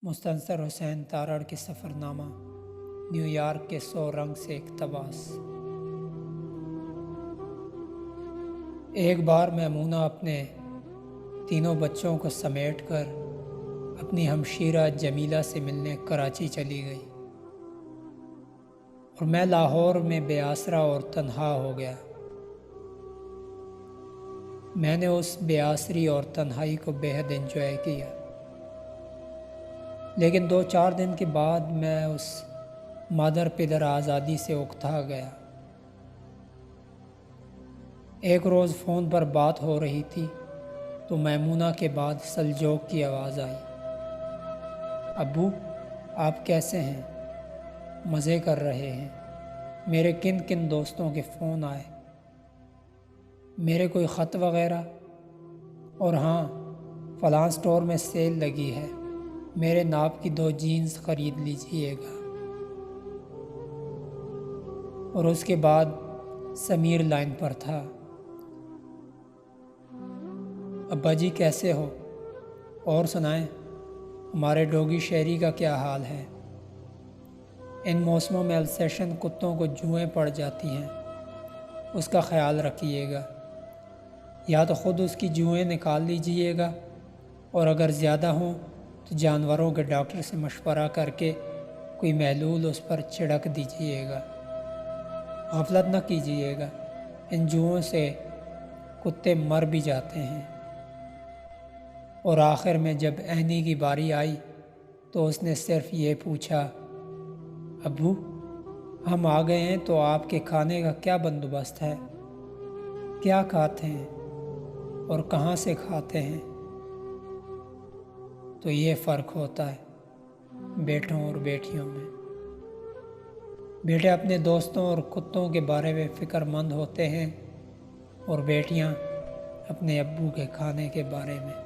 مستنصر حسین تارڑ کی سفر نامہ، نیو یارک کے 100 رنگ سے اقتباس۔ ایک بار میمونہ اپنے تینوں بچوں کو سمیٹ کر اپنی ہمشیرہ جمیلہ سے ملنے کراچی چلی گئی، اور میں لاہور میں بے آسرا اور تنہا ہو گیا۔ میں نے اس بے آسری اور تنہائی کو بے حد انجوائے کیا، لیکن 2-4 دن کے بعد میں اس مادر پدر آزادی سے اکتا گیا۔ ایک روز فون پر بات ہو رہی تھی تو میمونہ کے بعد سلجوق کی آواز آئی، ابو آپ کیسے ہیں؟ مزے کر رہے ہیں؟ میرے کن کن دوستوں کے فون آئے؟ میرے کوئی خط وغیرہ؟ اور ہاں، فلاں سٹور میں سیل لگی ہے، میرے ناپ کی 2 جینز خرید لیجئے گا۔ اور اس کے بعد سمیر لائن پر تھا، ابا جی کیسے ہو؟ اور سنائیں، ہمارے ڈوگی شہری کا کیا حال ہے؟ ان موسموں میں السیشن کتوں کو جوئیں پڑ جاتی ہیں، اس کا خیال رکھیے گا، یا تو خود اس کی جوئیں نکال لیجئے گا، اور اگر زیادہ ہوں تو جانوروں کے ڈاکٹر سے مشورہ کر کے کوئی محلول اس پر چھڑک دیجئے گا۔ غفلت نہ کیجئے گا، ان جوؤں سے کتے مر بھی جاتے ہیں۔ اور آخر میں جب عینی کی باری آئی تو اس نے صرف یہ پوچھا، ابو ہم آ گئے ہیں تو آپ کے کھانے کا کیا بندوبست ہے؟ کیا کھاتے ہیں اور کہاں سے کھاتے ہیں؟ تو یہ فرق ہوتا ہے بیٹوں اور بیٹیوں میں۔ بیٹے اپنے دوستوں اور کتوں کے بارے میں فکر مند ہوتے ہیں، اور بیٹیاں اپنے ابو کے کھانے کے بارے میں۔